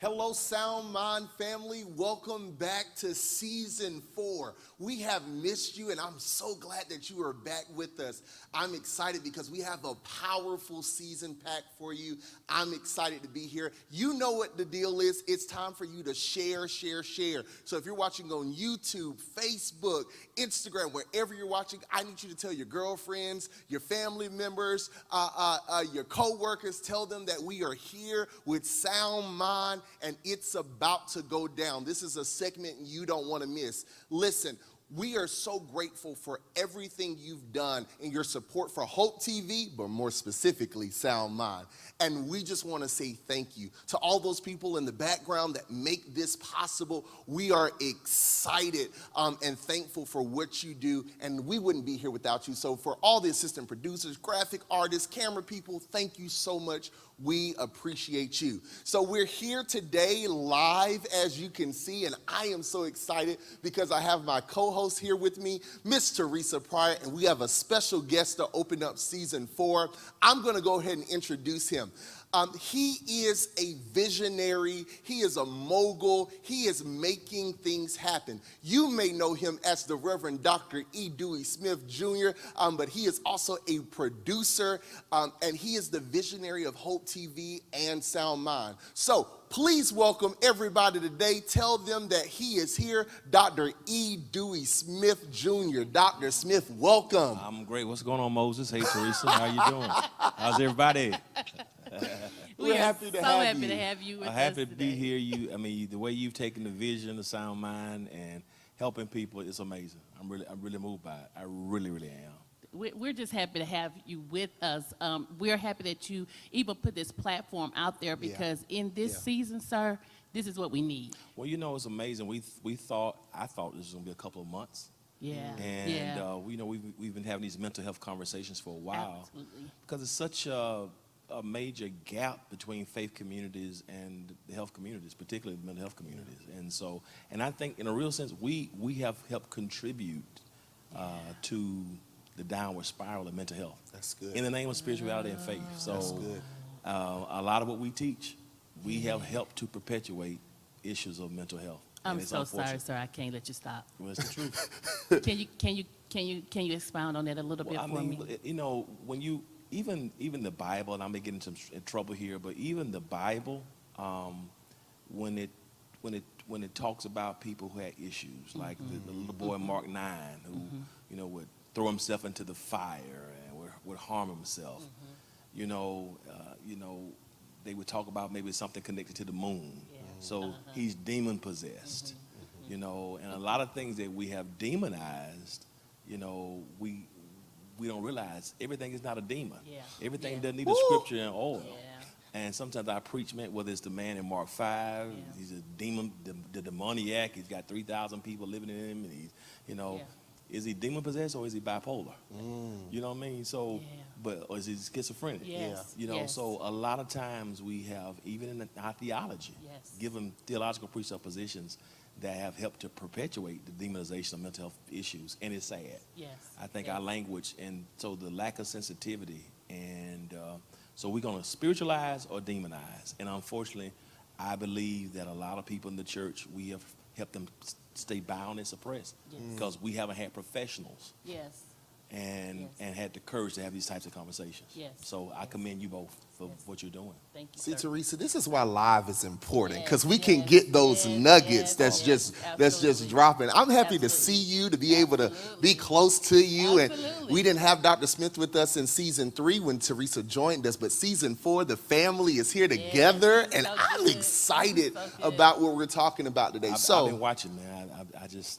Hello, Sound Mind family. Welcome back to season 4. We have missed you, and I'm so glad that you are back with us. I'm excited because we have a powerful season packed for you. I'm excited to be here. You know what the deal is. It's time for you to share. So if you're watching on YouTube, Facebook, Instagram, wherever you're watching, I need you to tell your girlfriends, your family members, your co-workers. Tell them that we are here with Sound Mind, and it's about to go down. This is a segment you don't want to miss. Listen, we are so grateful for everything you've done and your support for Hope TV, but more specifically, Sound Mind. And we just want to say thank you to all those people in the background that make this possible. We are excited and thankful for what you do, and we wouldn't be here without you. So for all the assistant producers, graphic artists, camera people, thank you so much. We appreciate you. So we're here today live, as you can see, and I am so excited because I have my co-host here with me, Miss Teresa Pryor, and we have a special guest to open up season 4. I'm going to go ahead and introduce him. He is a visionary. He is a mogul. He is making things happen. You may know him as the Reverend Dr. E. Dewey Smith Jr., but he is also a producer, and he is the visionary of Hope TV and Sound Mind. So please welcome everybody today. Tell them that he is here, Dr. E. Dewey Smith Jr. Dr. Smith, welcome. I'm great. What's going on, Moses? Hey, Teresa. How you doing? How's everybody? We're happy to have you. To have you with I'm us happy to today. be here. The way you've taken the vision of Sound Mind and helping people is amazing. I'm really moved by it. I really am. We're just happy to have you with us. We're happy that you even put this platform out there because in this season, sir, this is what we need. Well, it's amazing. I thought this was gonna be a couple of months. Yeah. And we've been having these mental health conversations for a while. Absolutely. Because it's such a major gap between faith communities and the health communities, particularly the mental health communities. And I think in a real sense, we have helped contribute to the downward spiral of mental health. That's good. In the name of spirituality and faith. So That's good. A lot of what we teach, we have helped to perpetuate issues of mental health. I'm And it's so sorry, unfortunate. sir. I can't let you stop. Well, it's the truth. Can you expound on that a little bit for me? When you even the Bible, and I may get into in trouble here, but even the Bible, when it talks about people who had issues, like the little boy in Mark 9, who would throw himself into the fire and would harm himself, they would talk about maybe something connected to the moon. So he's demon possessed, and a lot of things that we have demonized, we don't realize everything is not a demon. Everything doesn't need a scripture and oil. And sometimes I preach, man, whether it's the man in Mark 5, he's a demon, the demoniac, he's got 3,000 people living in him, and he's, is he demon possessed or is he bipolar? You know what I mean? So, or is he schizophrenic? So a lot of times we have, even in our theology, given theological presuppositions that have helped to perpetuate the demonization of mental health issues, and it's sad. I think our language, and so the lack of sensitivity, and so we're going to spiritualize or demonize, and unfortunately, I believe that a lot of people in the church, we have helped them stay bound and suppressed because we haven't had professionals and had the courage to have these types of conversations. So I commend you both for what you're doing. Thank you, See, sir. Teresa, this is why live is important, because we can get those nuggets that's just dropping. I'm happy to see you, to be able to be close to you. And we didn't have Dr. Smith with us in season 3 when Teresa joined us, but season 4, the family is here together, and I'm excited about what we're talking about today. I've been watching, man.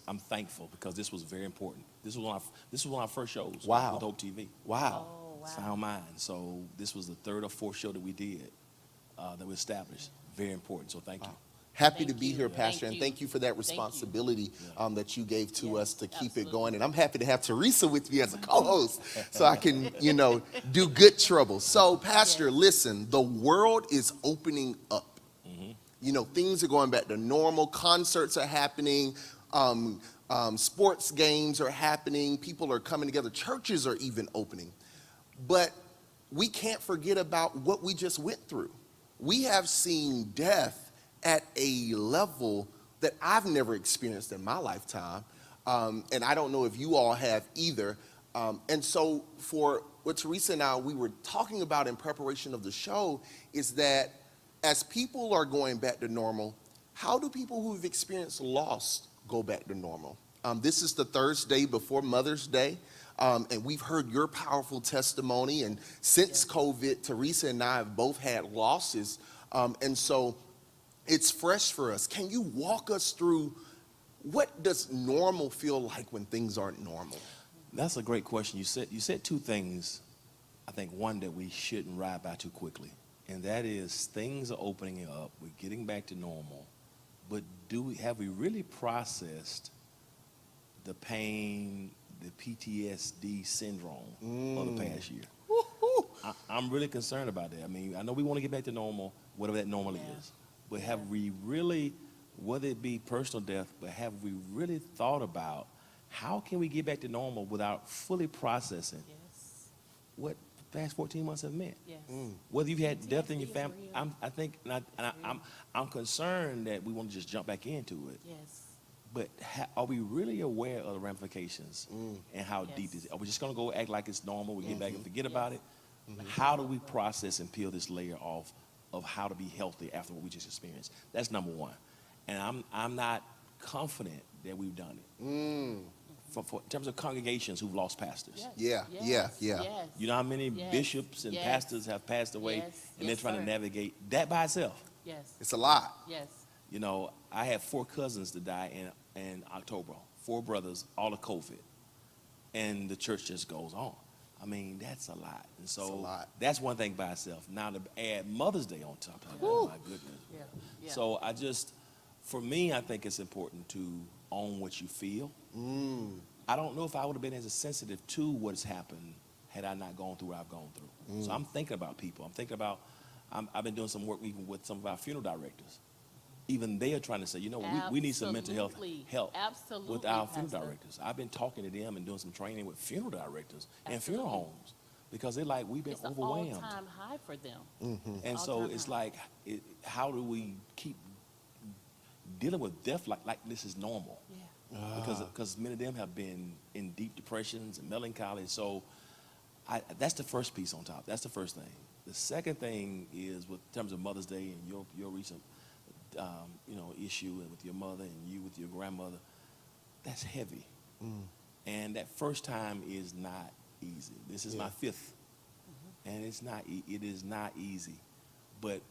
I'm thankful because this was very important. This was one of our first shows with Hope TV. Wow. Sound Mind. So this was the 3rd or 4th show that we did that we established. Very important. So thank you. Happy to be here, Pastor, and thank you for that responsibility that you gave to us to keep it going. And I'm happy to have Teresa with me as a co-host so I can, do good trouble. So, Pastor, listen, the world is opening up. Things are going back to normal. Concerts are happening. Sports games are happening. People are coming together. Churches are even opening. But we can't forget about what we just went through. We have seen death at a level that I've never experienced in my lifetime. And I don't know if you all have either. And so for what Teresa and I, we were talking about in preparation of the show is that as people are going back to normal, how do people who've experienced loss go back to normal? This is the Thursday before Mother's Day. And we've heard your powerful testimony. And since COVID, Teresa and I have both had losses. And so it's fresh for us. Can you walk us through what does normal feel like when things aren't normal? That's a great question. You said two things. I think one that we shouldn't ride by too quickly, and that is things are opening up. We're getting back to normal, but have we really processed the pain, the PTSD syndrome of the past year? I'm really concerned about that. I mean, I know we want to get back to normal, whatever that normal is, but have we really, whether it be personal death, but have we really thought about how can we get back to normal without fully processing what the past 14 months have meant? Whether you've had death in your family, I'm concerned that we want to just jump back into it. But are we really aware of the ramifications and how deep is it? Are we just going to go act like it's normal, we get back and forget about it? How do we process and peel this layer off of how to be healthy after what we just experienced? That's number one. And I'm not confident that we've done it. For in terms of congregations who've lost pastors. Yeah. You know how many bishops and pastors have passed away and they're trying to navigate that by itself? It's a lot. You know, I had 4 cousins that died in October, 4 brothers, all of COVID. And the church just goes on. I mean, that's a lot. And so that's one thing by itself. Now to add Mother's Day on top of it, oh my goodness. So for me, I think it's important to own what you feel. I don't know if I would have been as sensitive to what's happened had I not gone through what I've gone through. So I'm thinking about people. I'm thinking about, I've been doing some work even with some of our funeral directors. Even they are trying to say, you know, we need some mental health help with our funeral directors. I've been talking to them and doing some training with funeral directors and funeral homes because they're like, we've been overwhelmed. It's an all-time high for them. And so it's like, how do we keep dealing with death like this is normal? Because many of them have been in deep depressions and melancholy. So that's the first piece on top. That's the first thing. The second thing is with terms of Mother's Day and your recent issue with your mother and you with your grandmother. That's heavy. And that first time is not easy. This is my 5th. And it is not easy. But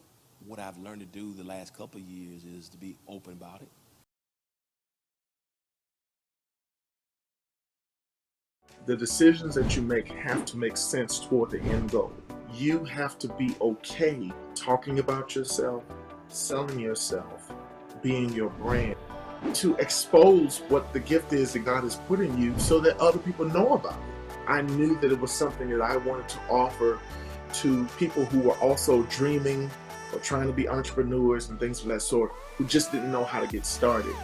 what I've learned to do the last couple of years is to be open about it. The decisions that you make have to make sense toward the end goal. You have to be okay talking about yourself, selling yourself, being your brand, to expose what the gift is that God has put in you so that other people know about it. I knew that it was something that I wanted to offer to people who were also dreaming or trying to be entrepreneurs and things of that sort, who just didn't know how to get started.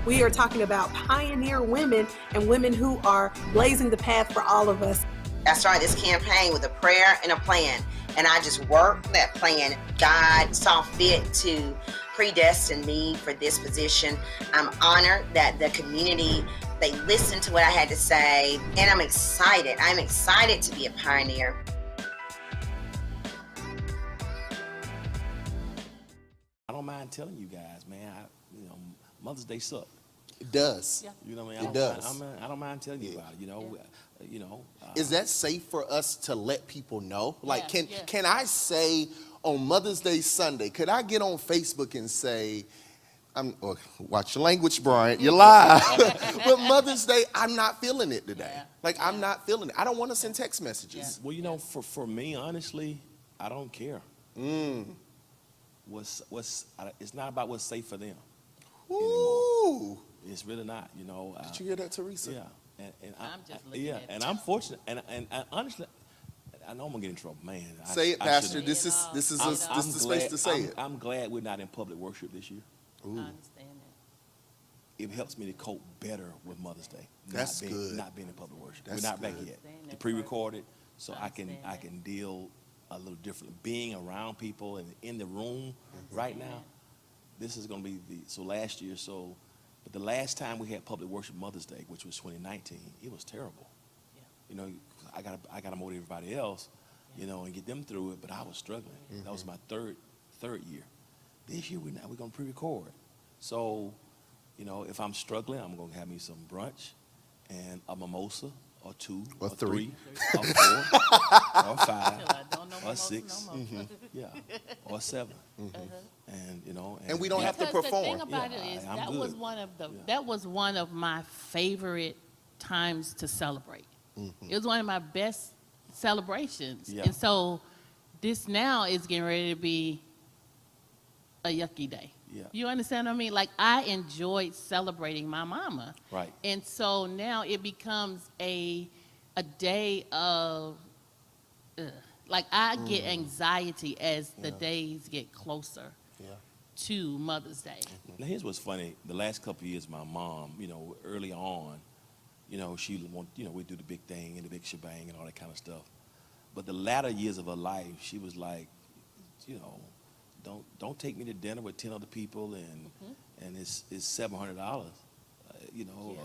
We are talking about pioneer women and women who are blazing the path for all of us. I started this campaign with a prayer and a plan, and I just worked that plan. God saw fit to predestine me for this position. I'm honored that the community, they listened to what I had to say, and I'm excited. I'm excited to be a pioneer. I don't mind telling you guys, man, Mother's Day sucked. It does. You know what I mean? It does. I don't mind telling you about it. Is that safe for us to let people know? Like, can I say on Mother's Day Sunday, could I get on Facebook and say, Watch your language, Brian. You're live. But Mother's Day, I'm not feeling it today. Yeah. Like, I'm not feeling it. I don't want to send text messages. Well, you know, for me, honestly, I don't care. It's not about what's safe for them anymore. Ooh. It's really not, you know. Did you hear that, Teresa? Yeah. And I'm just looking at it. and I'm fortunate. And honestly, I know I'm gonna get in trouble, man. Say it, Pastor. shouldn't. This is the space to say it. I'm glad we're not in public worship this year. I understand that. It helps me to cope better with Mother's Day. That's good. Not being in public worship. That's we're not back good. yet. Understand The that pre-recorded, so I I can understand that. deal a little differently. Being around people and in the room right now, this is gonna be so last year. But the last time we had public worship Mother's Day, which was 2019, it was terrible. Yeah. You know, I gotta motivate everybody else, you know, and get them through it. But I was struggling. That was my third year. This year we're gonna pre-record. So, you know, if I'm struggling, I'm gonna have me some brunch and a mimosa or two Or or three. or 4 or 5 I don't know or mimosa 6, no more. yeah, or 7, and you know, And we don't have to Because the perform. thing about Yeah, it is I'm that good. was one of my favorite times to celebrate. It was one of my best celebrations. Yeah. And so this now is getting ready to be a yucky day. Yeah. You understand what I mean? Like, I enjoyed celebrating my mama. Right. And so now it becomes a day of, like, I get anxiety as the days get closer to Mother's Day. Now here's what's funny. The last couple of years, my mom, you know, early on, you know, we do the big thing and the big shebang and all that kind of stuff. But the latter years of her life, she was like, you know, don't take me to dinner with 10 other people and it's $700, you know,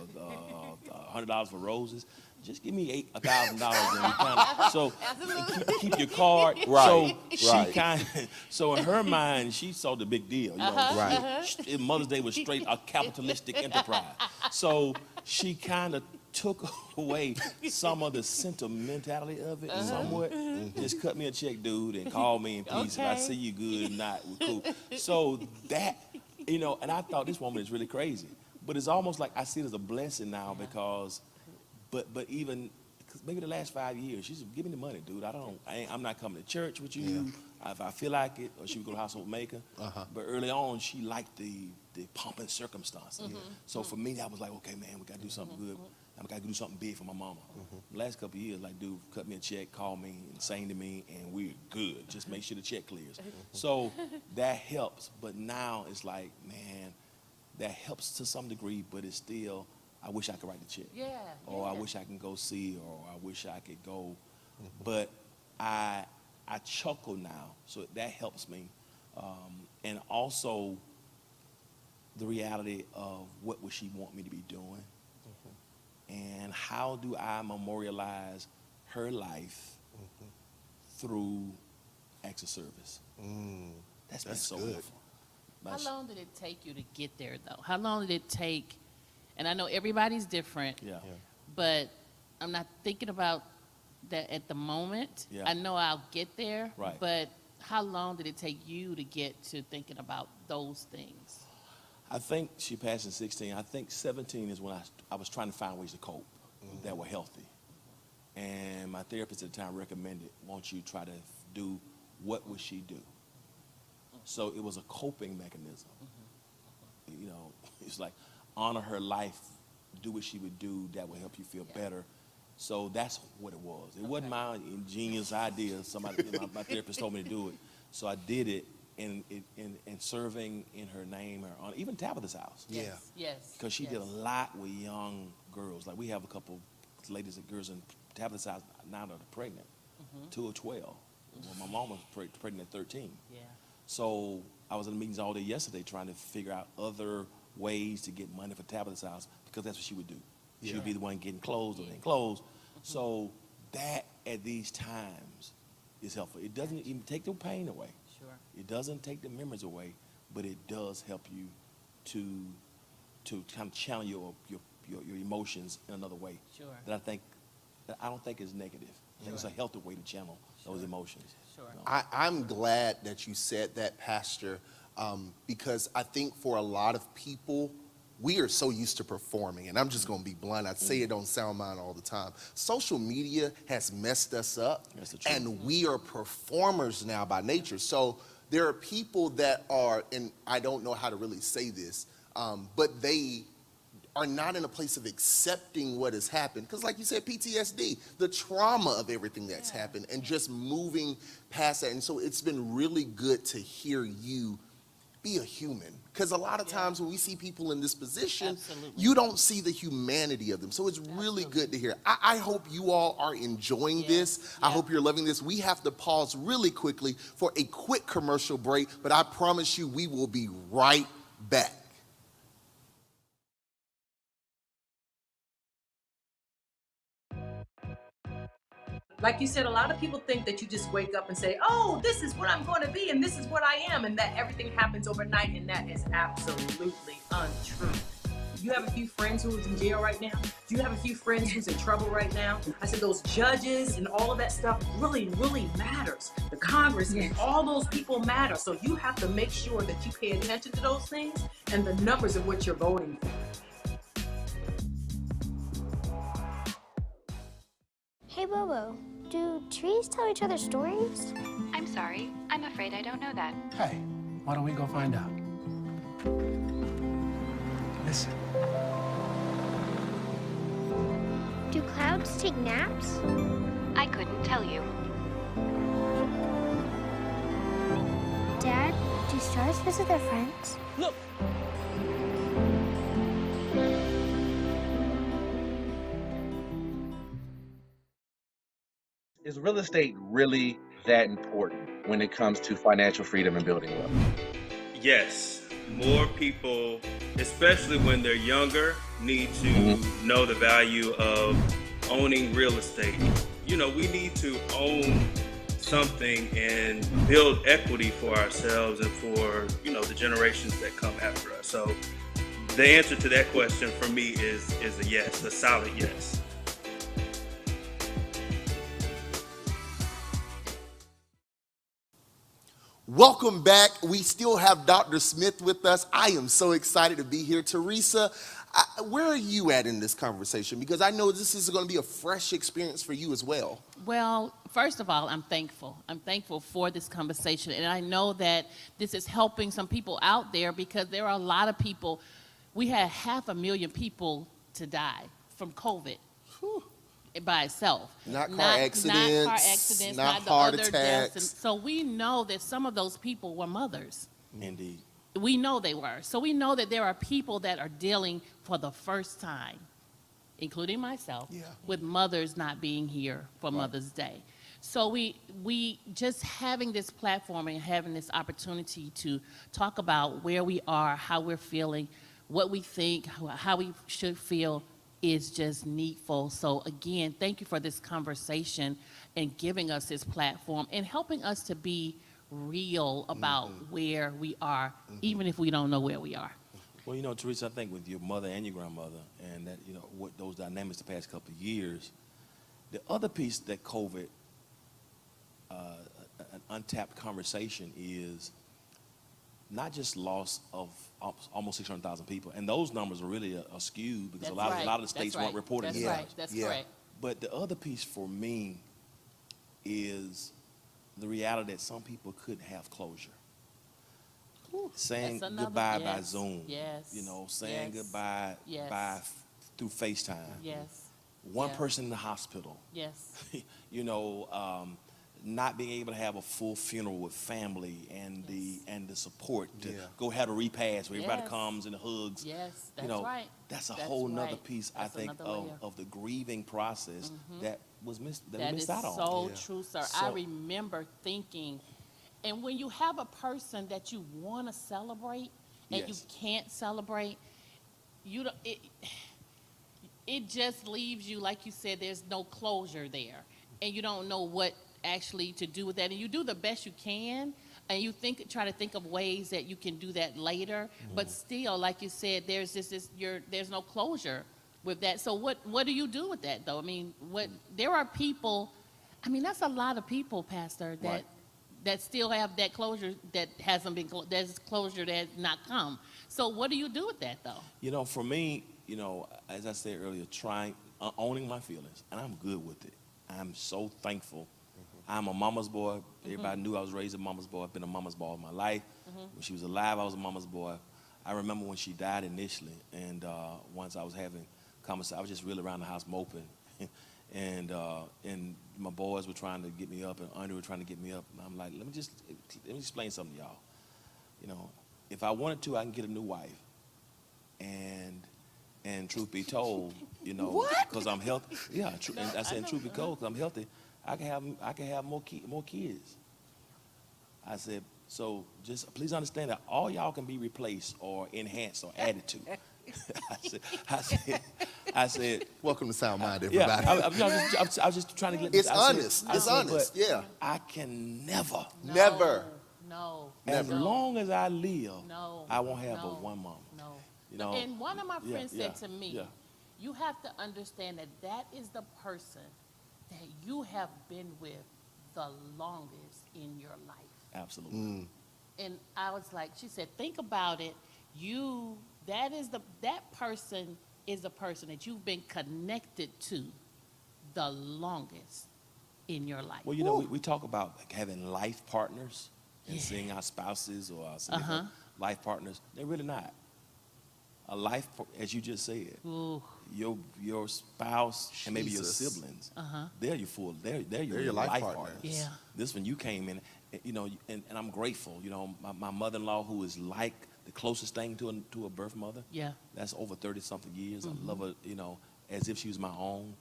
$100 for roses. Just give me $1,000 so keep your card. Right, So right. so in her mind, she saw the big deal. You know, Right. Mother's Day was straight a capitalistic enterprise. So she kind of took away some of the sentimentality of it somewhat. Just cut me a check, dude, and call me in peace. If I Okay. see you good or not, we're cool. So that, you know, and I thought this woman is really crazy. But it's almost like I see it as a blessing now because, but even, cause maybe the last 5 years, she's give me the money, dude. I'm not coming to church with you if I feel like it, or she would go to Household Maker. But early on, she liked the pomp and circumstance. So for me, I was like, okay, man, we got to do something good. I got to do something big for my mama. The last couple of years, like, dude, cut me a check, call me, and sing to me, and we're good. Just make sure the check clears. So that helps. But now it's like, man, that helps to some degree, but it's still, I wish I could write the check. Yeah. Or I wish I can go see, or I wish I could go. But I chuckle now, so that helps me. And also the reality of what would she want me to be doing? And how do I memorialize her life through acts of service? That's been so good. wonderful. How long did it take you to get there, though? How long did it take? And I know everybody's different, Yeah. but I'm not thinking about that at the moment. Yeah. I know I'll get there, Right. but how long did it take you to get to thinking about those things? I think she passed in 16. I think 17 is when I was trying to find ways to cope that were healthy. And my therapist at the time recommended, won't you try to do what would she do? So it was a coping mechanism. You know, it's like honor her life, do what she would do that would help you feel better. So that's what it was. It wasn't my ingenious idea. My therapist told me to do it. So I did it. In serving in her name, or on even Tabitha's house. Yeah. Yes. Because she did a lot with young girls. Like, we have a couple ladies and girls in Tabitha's house now that are pregnant. 2 or 12. Well, my mom was pregnant at 13. Yeah. So I was in meetings all day yesterday trying to figure out other ways to get money for Tabitha's house, because that's what she would do. She would be the one getting clothes or getting clothes. So that at these times is helpful. It doesn't even take the pain away. Sure. It doesn't take the memories away, but it does help you to kind of channel your emotions in another way. Sure. That I don't think is negative. I think it's a healthy way to channel those emotions. Sure. You know? I'm glad that you said that, Pastor, because I think for a lot of people, we are so used to performing, and I'm just gonna be blunt. I say it on Sound Mind all the time. Social media has messed us up, and we are performers now by nature. So there are people that are, and I don't know how to really say this, but they are not in a place of accepting what has happened. Because like you said, PTSD, the trauma of everything that's happened, and just moving past that. And so it's been really good to hear you be a human. Because a lot of times when we see people in this position, you don't see the humanity of them. So it's really good to hear. I hope you all are enjoying this. I hope you're loving this. We have to pause really quickly for a quick commercial break, but I promise you we will be right back. Like you said, a lot of people think that you just wake up and say, oh, this is what I'm going to be and this is what I am, and that everything happens overnight, and that is absolutely untrue. You have a few friends who's in jail right now? Do you have a few friends who's in trouble right now? I said those judges and all of that stuff really, really matters. The Congress and all those people matter. So you have to make sure that you pay attention to those things and the numbers of what you're voting for. Hey Bobo, do trees tell each other stories? I'm sorry, I'm afraid I don't know that. Hey, why don't we go find out? Listen. Do clouds take naps? I couldn't tell you. Dad, do stars visit their friends? Look! Is real estate really that important when it comes to financial freedom and building wealth? Yes, more people, especially when they're younger, need to know the value of owning real estate. You know, we need to own something and build equity for ourselves and for, you know, the generations that come after us. So the answer to that question for me is a yes, a solid yes. Welcome back. We still have Dr. Smith with us. I am so excited to be here. Teresa, where are you at in this conversation? Because I know this is going to be a fresh experience for you as well. Well, first of all, I'm thankful. I'm thankful for this conversation. And I know that this is helping some people out there, because there are a lot of people. We had 500,000 people to die from COVID. Whew. By itself. Not car accidents, not heart attacks. So we know that some of those people were mothers. Indeed. We know they were. So we know that there are people that are dealing for the first time, including myself, with mothers not being here for Mother's Day. So we just having this platform and having this opportunity to talk about where we are, how we're feeling, what we think, how we should feel, is just needful. So again, thank you for this conversation and giving us this platform and helping us to be real about where we are, even if we don't know where we are. Well, you know, Teresa, I think with your mother and your grandmother, and that, you know, what those dynamics the past couple of years, the other piece that COVID, an untapped conversation, is not just loss of almost 600,000 people, and those numbers are really skewed because a lot of the states weren't reporting That's right. That's correct. But the other piece for me is the reality that some people couldn't have closure. Saying goodbye by Zoom. Yes. You know, saying goodbye through FaceTime. Yes. One person in the hospital. Yes. You know, not being able to have a full funeral with family and the support to go have a repast where everybody comes and hugs. Yes, that's you know, right. That's a whole nother piece, I think, of the grieving process that was missed out on. That is so true, sir. So, I remember thinking, and when you have a person that you want to celebrate and you can't celebrate, you don't, it just leaves you, like you said, there's no closure there, and you don't know what actually to do with that, and you do the best you can, and you try to think of ways that you can do that later, but still, like you said, there's there's no closure with that. So what do you do with that, though? I mean, there are people, I mean, that's a lot of people, Pastor, that that still have that closure that hasn't been, there's closure that has not come. So what do you do with that, though? You know, for me, you know, as I said earlier, owning my feelings, and I'm good with it. I'm so thankful. I'm a mama's boy. Everybody knew I was raised a mama's boy. I've been a mama's boy all my life. When she was alive, I was a mama's boy. I remember when she died initially, and once I was having conversation, I was just really around the house moping, and my boys were trying to get me up, and Andre were trying to get me up. And I'm like, let me explain something to y'all. You know, if I wanted to, I can get a new wife. And truth be told, you know, because I'm healthy. Yeah, and I said, truth be told, because I'm healthy, I can have more kids. I said, so just please understand that all y'all can be replaced or enhanced or added to. I said, welcome to Sound Mind, everybody. Yeah, I was just trying to get. It's honest. It's honest. Yeah. I can never. No. As long as I live, I won't have but one mama. No. You know, and one of my friends said to me, you have to understand that is the person that you have been with the longest in your life. Absolutely. And I was like, she said, think about it. That person is the person that you've been connected to the longest in your life. Well, you know, we talk about having life partners and seeing our spouses or our significant life partners. They're really not. A life, as you just said, your spouse and maybe your siblings, they're your life partners. Yeah. This when you came in, you know, and I'm grateful. You know, my mother-in-law, who is like the closest thing to a birth mother. Yeah. That's over 30-something years. I love her, you know, as if she was my own,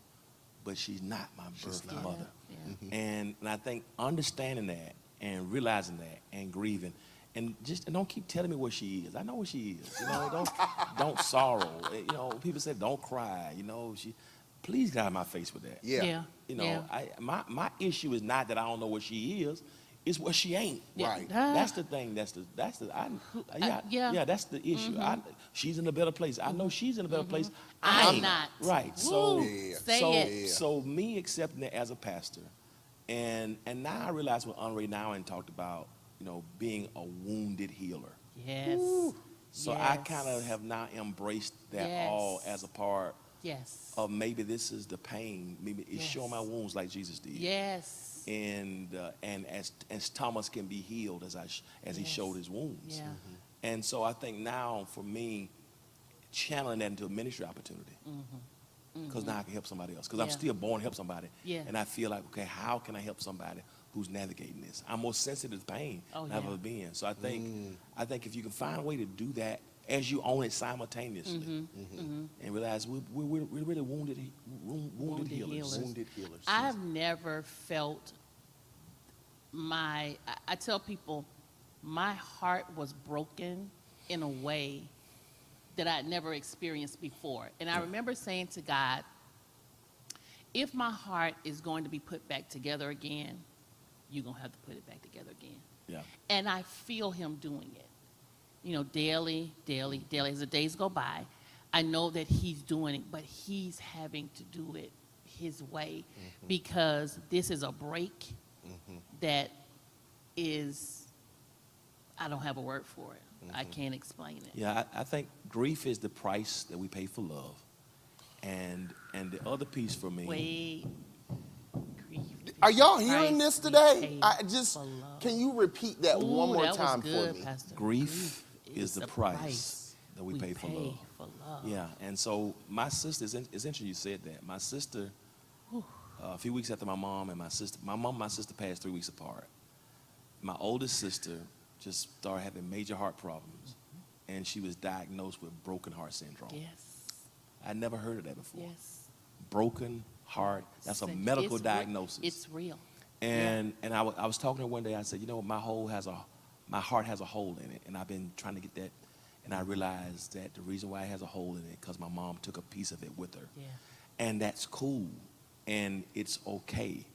but she's not my birth mother. Yeah. And I think understanding that and realizing that and grieving. And don't keep telling me where she is. I know where she is. You know, don't sorrow. You know, people say don't cry. You know, please get out of my face with that. Yeah. You know, my issue is not that I don't know where she is. It's where she ain't. Right. That's the thing. That's the that's the issue. She's in a better place. I know she's in a better place. I'm not. Right. So me accepting it as a pastor, and now I realize what Andre now and talked about. You know, being a wounded healer. Yes. So I kind of have now embraced that all as a part of maybe this is the pain. Maybe it's showing my wounds like Jesus did. Yes. And as Thomas can be healed as he showed his wounds. Yeah. And so I think now for me, channeling that into a ministry opportunity. Because now I can help somebody else. Because I'm still born to help somebody. Yeah. And I feel like, okay, how can I help somebody who's navigating this? I'm more sensitive to pain than I've ever been. So I think if you can find a way to do that as you own it simultaneously, and realize we're really wounded healers. Wounded healers. I've never felt I tell people my heart was broken in a way that I'd never experienced before. And I remember saying to God, if my heart is going to be put back together again, you're going to have to put it back together again. Yeah. And I feel him doing it. You know, daily, as the days go by, I know that he's doing it, but he's having to do it his way because this is a break that is, I don't have a word for it. I can't explain it. Yeah, I think grief is the price that we pay for love. And the other piece for me. Wait. Are y'all hearing this today? Can you repeat that one more time for me? Pastor. Grief is the price that we pay for love. Yeah, and so my sister, it's interesting you said that. My sister, a few weeks after my mom and my sister passed 3 weeks apart. My oldest sister just started having major heart problems, and she was diagnosed with broken heart syndrome. Yes. I never heard of that before. Yes. Broken heart. That's a medical diagnosis. It's real. And I was talking to her one day. I said, you know, my heart has a hole in it, and I've been trying to get that. And I realized that the reason why it has a hole in it because my mom took a piece of it with her. Yeah. And that's cool, and it's okay.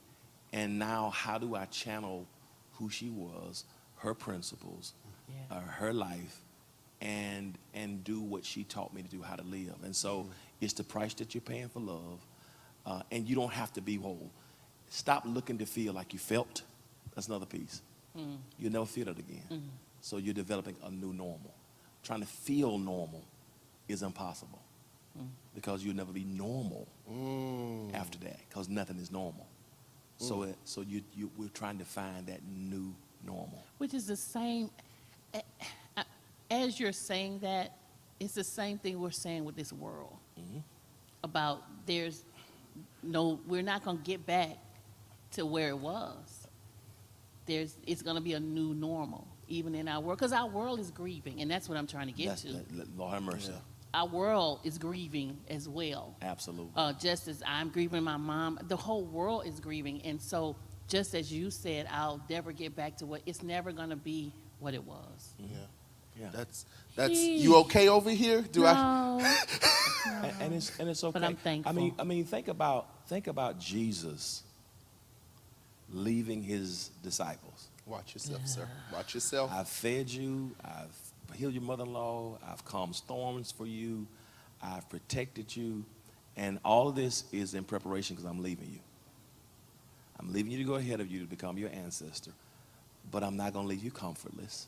And now, how do I channel who she was, her principles, her life, and do what she taught me to do, how to live? And so it's the price that you're paying for love, and you don't have to be whole. Stop looking to feel like you felt. That's another piece. You'll never feel it again. So you're developing a new normal. Trying to feel normal is impossible because you'll never be normal after that because nothing is normal. So we're trying to find that new normal. Which is the same, as you're saying that, it's the same thing we're saying with this world. About we're not going to get back to where it was. It's going to be a new normal, even in our world, because our world is grieving, and that's what I'm trying to get to. Lord have mercy. Our world is grieving as well. Absolutely. Just as I'm grieving my mom, the whole world is grieving. And so, just as you said, I'll never get back to it's never going to be what it was. Yeah. That's you okay over here? No. And it's okay. But I'm thankful. I mean, think about Jesus leaving his disciples. Watch yourself, sir. Watch yourself. I've fed you. I've healed your mother-in-law. I've calmed storms for you. I've protected you. And all of this is in preparation because I'm leaving you. I'm leaving you to go ahead of you to become your ancestor. But I'm not going to leave you comfortless.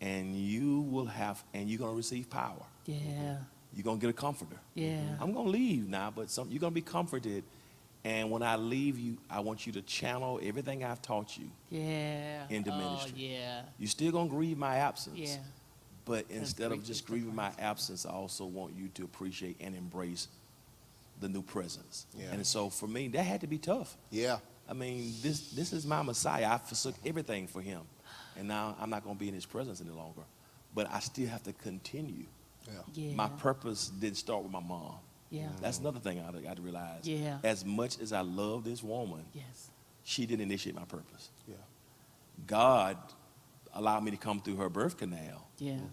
And you're going to receive power. Yeah. You're going to get a comforter. Yeah. I'm going to leave now, but you're going to be comforted. And when I leave you, I want you to channel everything I've taught you into ministry. Yeah. You're still going to grieve my absence. Yeah. But instead of just grieving my absence, I also want you to appreciate and embrace the new presence. Yeah. And so for me, that had to be tough. Yeah. I mean, this is my Messiah. I forsook everything for him. And now I'm not going to be in his presence any longer. But I still have to continue. Yeah. My purpose didn't start with my mom. Yeah. That's another thing I got to realize. Yeah. As much as I love this woman, Yes. she didn't initiate my purpose. Yeah. God allowed me to come through her birth canal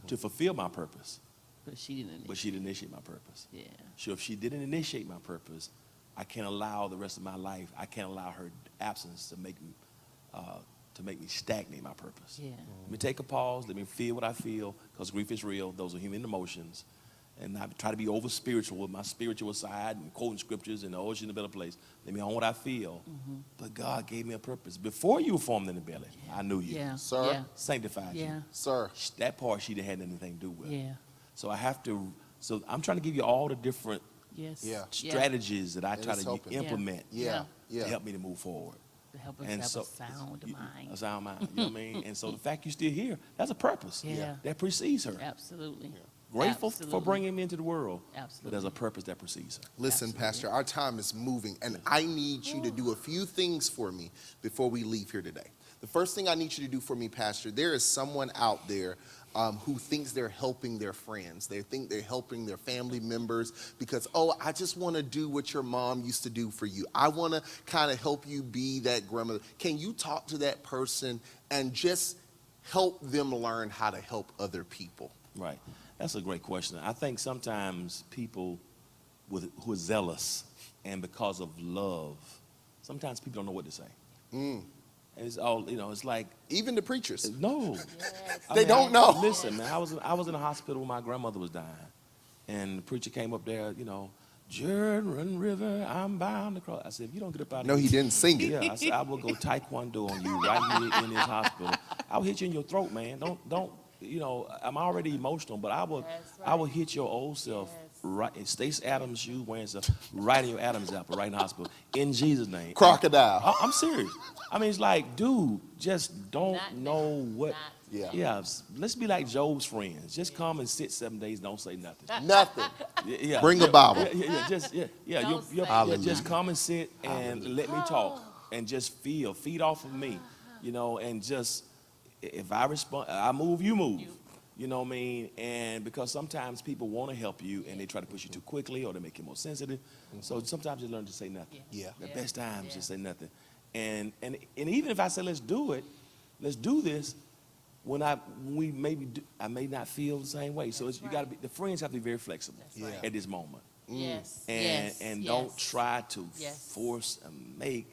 to fulfill my purpose. But she didn't. But she didn't initiate my purpose. Yeah. So if she didn't initiate my purpose, I can't allow the rest of my life, I can't allow her absence to make me stagnate my purpose. Yeah. Let me take a pause. Let me feel what I feel, because grief is real. Those are human emotions. And not try to be over spiritual with my spiritual side and quoting scriptures and always in a better place. Let me own what I feel. But God gave me a purpose. Before you were formed in the belly, I knew you. Yeah. Sir. Yeah. Sanctified you. Sir. That part she didn't have anything to do with. Yeah. So so I'm trying to give you all the different strategies that I try to implement to help me to move forward. To help us have a sound mind. A sound mind, you know what I mean? And so the fact you're still here, that's a purpose. Yeah. That precedes her. Absolutely. Grateful for bringing me into the world. Absolutely. But there's a purpose that precedes her. Listen, Pastor, our time is moving, and I need you to do a few things for me before we leave here today. The first thing I need you to do for me, Pastor, there is someone out there who thinks they're helping their friends. They think they're helping their family members because, I just want to do what your mom used to do for you. I want to kind of help you be that grandmother. Can you talk to that person and just help them learn how to help other people? Right. That's a great question. I think sometimes people who are zealous and because of love, sometimes people don't know what to say. It's all, it's like. Even the preachers. No. They don't know. Listen, man, I was in a hospital when my grandmother was dying. And the preacher came up there, Jordan River, I'm bound to cross. I said, if you don't get up out of here. No, he didn't sing it. Yeah, I said, I will go taekwondo on you right here in this hospital. I will hit you in your throat, man. Don't. I'm already emotional, but I will hit your old self right in Stacey Adams' shoes, wearing stuff right in your Adam's apple, right in the hospital, in Jesus' name. Crocodile. I'm serious. I mean, it's like, dude, just don't know what. Yeah. Let's be like Job's friends. Just come and sit 7 days, don't say nothing. Nothing. Yeah. Bring a Bible. Just come and sit and let me talk and just feed off of me, and just. If I respond, I move, you move. You know what I mean? And because sometimes people want to help you and they try to push you too quickly or they make you more sensitive. So sometimes you learn to say nothing. The best times just say nothing. And even if I say let's do this, I may not feel the same way. So you got to be. The friends have to be very flexible at this moment. And don't try to force and make.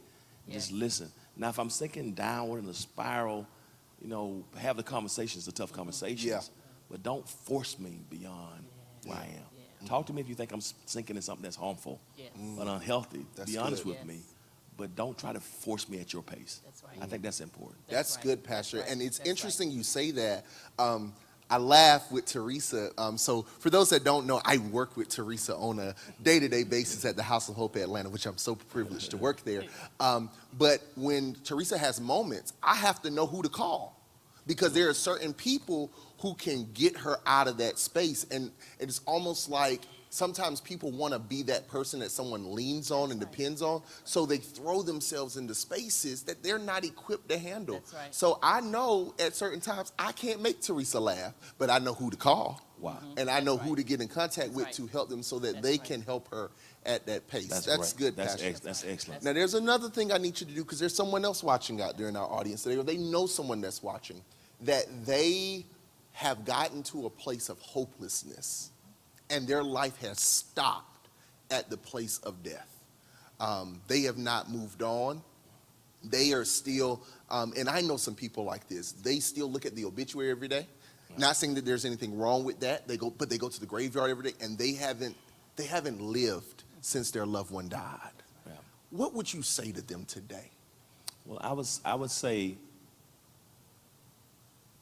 Just listen. Now if I'm sinking downward in a spiral. Have the conversations, the tough conversations, but don't force me beyond where I am. Talk to me if you think I'm sinking in something that's harmful but unhealthy. Be honest with me, but don't try to force me at your pace. That's right. I think that's important. That's right. good, Pastor. That's right. And it's That's interesting you say that. I laugh with Teresa. So for those that don't know, I work with Teresa on a day-to-day basis at the House of Hope Atlanta, which I'm so privileged to work there. But when Teresa has moments, I have to know who to call, because there are certain people who can get her out of that space. And it's almost like sometimes people want to be that person that someone leans on and depends on, so they throw themselves into spaces that they're not equipped to handle. That's right. So I know at certain times I can't make Teresa laugh, but I know who to call. Wow. And I know who to get in contact with right. to help them so that That's they right. can help her at that pace. That's great. good, That's Pastor. that's excellent. Now, there's another thing I need you to do, because there's someone else watching out there in our audience today, or they know someone that's watching, that they have gotten to a place of hopelessness and their life has stopped at the place of death. They have not moved on. They are still, and I know some people like this, they still look at the obituary every day. Not saying that there's anything wrong with that. But they go to the graveyard every day, and they haven't lived since their loved one died. Yeah. What would you say to them today? Well, I would say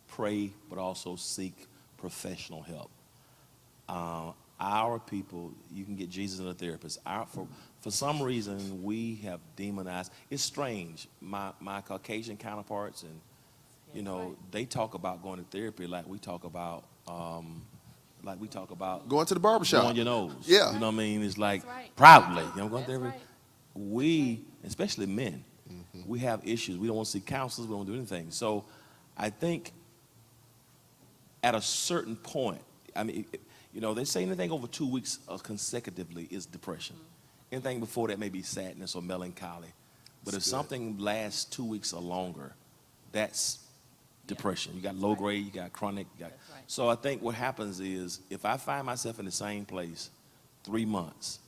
pray, but also seek professional help. Our people, you can get Jesus and a therapist. For some reason, we have demonized. It's strange. My Caucasian counterparts, and you know, they talk about going to therapy like we talk about Going to the barbershop. blowing your nose. Yeah. You know what I mean? It's like right. proudly. You know, going to That's therapy. right. We, especially men, we have issues. We don't want to see counselors. We don't do anything. So, I think at a certain point, I mean, you know, they say anything over 2 weeks consecutively is depression. Anything before that may be sadness or melancholy. But if something lasts 2 weeks or longer, that's depression. You got low grade, you got chronic. So I think what happens is, if I find myself in the same place 3 months,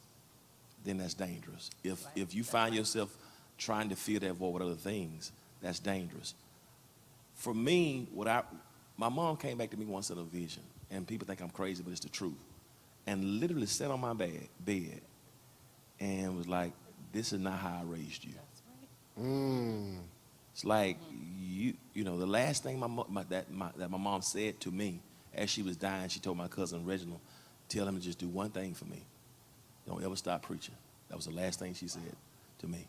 then that's dangerous. If you find yourself trying to fill that void with other things, that's dangerous. For me, my mom came back to me once in a vision, and people think I'm crazy, but it's the truth. And literally sat on my bed and was like, "This is not how I raised you." That's right. It's like you know, the last thing that my mom said to me as she was dying, she told my cousin Reginald, "Tell him to just do one thing for me. Don't ever stop preaching." That was the last thing she said to me.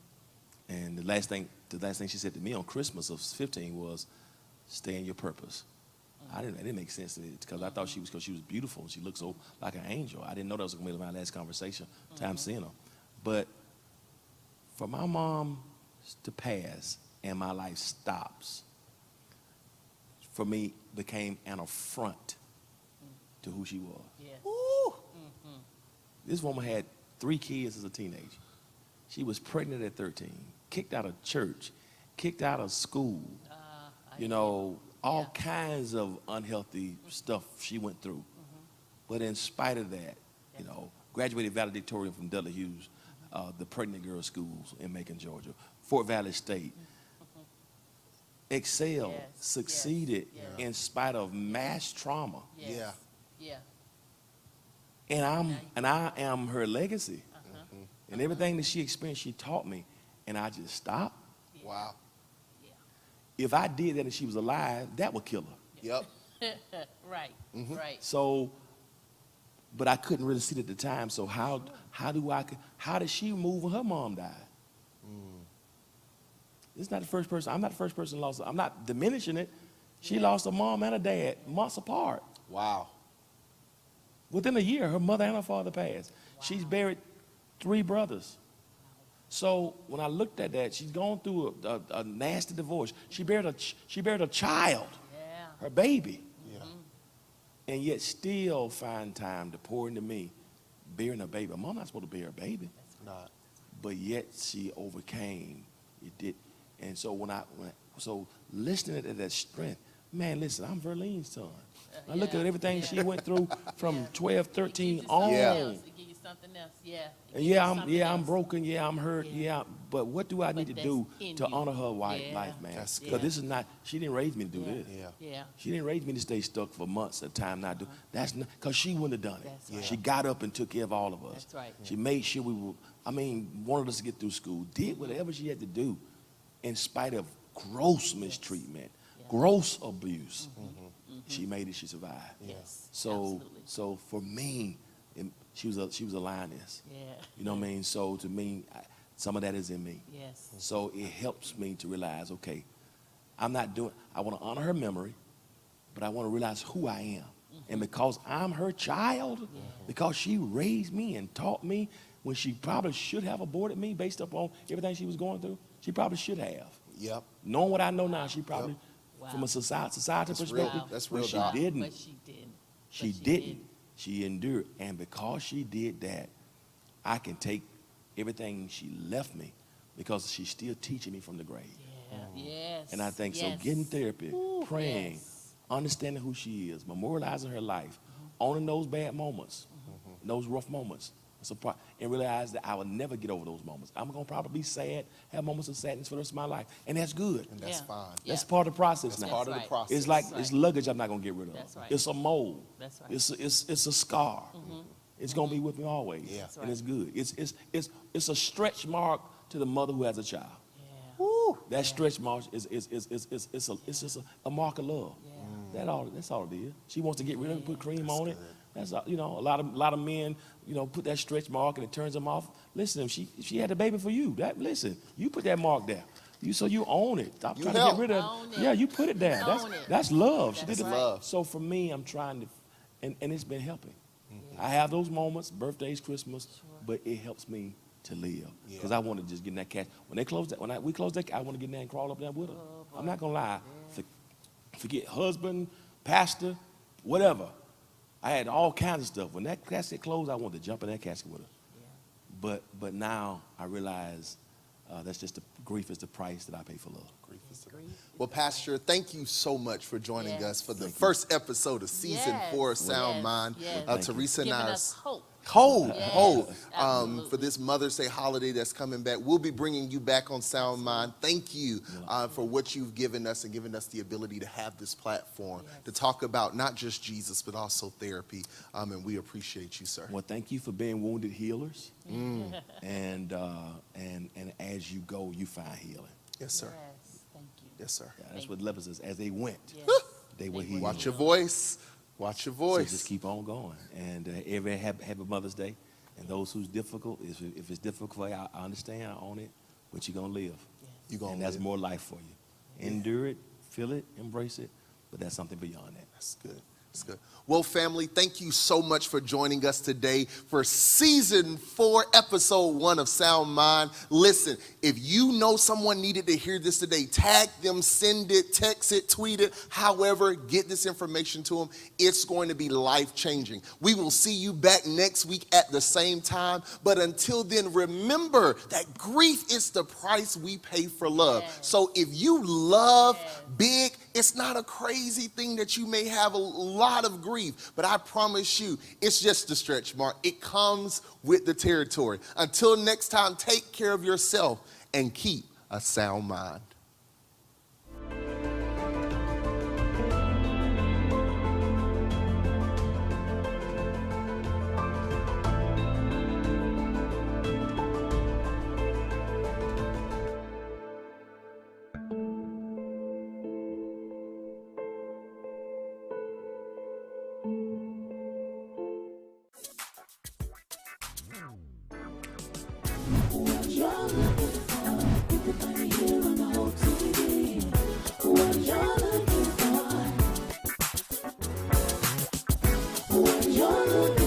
And the last thing she said to me on Christmas of 15 was, "Stay in your purpose." It didn't make sense to me, because I thought because she was beautiful and she looked so like an angel. I didn't know that was going to be my last conversation, time seeing her. But for my mom to pass and my life stops, for me, became an affront to who she was. Yes. This woman had 3 kids as a teenager. She was pregnant at 13, kicked out of church, kicked out of school, all kinds of unhealthy stuff she went through. But in spite of that, graduated valedictorian from Dudley Hughes, the pregnant girls' schools in Macon, Georgia, Fort Valley State. Excelled, succeeded in spite of mass trauma. Yeah. And I am her legacy. And everything that she experienced, she taught me, and I just stopped. Wow. If I did that and she was alive, that would kill her. Yep. Right. Right. So, but I couldn't really see it at the time. So how did she move when her mom died? This is not the first person. I'm not the first person lost. I'm not diminishing it. She lost a mom and a dad months apart. Wow. Within a year, her mother and her father passed. Wow. She's buried 3 brothers. So when I looked at that, she's gone through a nasty divorce. She buried a child, her baby, and yet still find time to pour into me, bearing a baby. Mom not supposed to bear a baby, not. But yet she overcame. It did, and so so listening to that strength, man, listen, I'm Verlene's son. I look at everything she went through from 12, 13 on. It give you something else. I'm broken. I'm hurt. but what do I need to do to honor her life, man? Because this is not, she didn't raise me to do this. She didn't raise me to stay stuck for months at a time not do. That's not, because she wouldn't have done it. She got up and took care of all of us. That's right. She made sure we were, wanted us to get through school, did whatever she had to do in spite of gross mistreatment, gross abuse. She made it, she survived. Yes. So for me, she was a lioness. You know what I mean? So to me, some of that is in me. Yes. So it helps me to realize, okay, I want to honor her memory, but I want to realize who I am. And because I'm her child, because she raised me and taught me when she probably should have aborted me based upon everything she was going through, she probably should have. Yep. Knowing what I know now, she probably, from a society perspective, that's real. But she didn't. But she didn't. She didn't. She endured. And because she did that, I can take everything she left me because she's still teaching me from the grave. Yes. And I think so getting therapy, praying, understanding who she is, memorializing her life, owning those bad moments, those rough moments, and realize that I will never get over those moments. I'm going to probably be sad, have moments of sadness for the rest of my life, and that's good. And that's fine. That's part of the process now. That's part of the process. It's like it's luggage I'm not going to get rid of. That's right. It's a mold. That's right. It's a scar. It's going to be with me always. That's and it's good. It's a stretch mark to the mother who has a child. That stretch mark is just a mark of love. That's all it is. She wants to get rid of it, put cream on it. That's all, a lot of men, put that stretch mark and it turns them off. Listen, she had a baby for you. Listen, you put that mark there. So you own it. Stop trying to get rid of it. Yeah, you put it there. That's love. She did it. Love. So for me, I'm trying to, and it's been helping. I have those moments, birthdays, Christmas, but it helps me to live because I want to just get in that cash. When we close that, I want to get in there and crawl up there with her. I'm not gonna lie. Forget husband, pastor, whatever. I had all kinds of stuff. When that casket closed, I wanted to jump in that casket with her. But now I realize that's just grief is the price that I pay for love. Grief is the price. Well, Pastor, thank you so much for joining us for the first episode of Season 4 of Sound Mind. Teresa and I. Hope for this Mother's Day holiday that's coming back. We'll be bringing you back on Sound Mind. Thank you for what you've given us and giving us the ability to have this platform to talk about not just Jesus, but also therapy. And we appreciate you, sir. Well, thank you for being wounded healers. And as you go, you find healing. Yes, sir. Yes, thank you. Yes, sir. That's what lepers is. As they went, they were healed. Watch your voice. Watch your voice. So just keep on going. And every happy Mother's Day. And those who's difficult, if it's difficult for you, I understand, I own it, but you're going to live. And that's more life for you. Endure it, feel it, embrace it, but that's something beyond that. That's good. That's good. Well, family, thank you so much for joining us today for Season 4, Episode 1 of Sound Mind. Listen, if you know someone needed to hear this today, tag them, send it, text it, tweet it, however, get this information to them. It's going to be life-changing. We will see you back next week at the same time. But until then, remember that grief is the price we pay for love. So if you love big, it's not a crazy thing that you may have a lot of grief, but I promise you, it's just a stretch mark. It comes with the territory. Until next time, take care of yourself and keep a sound mind. What you're looking for, you can find it here on the whole TV. What you're looking for, what you're looking for.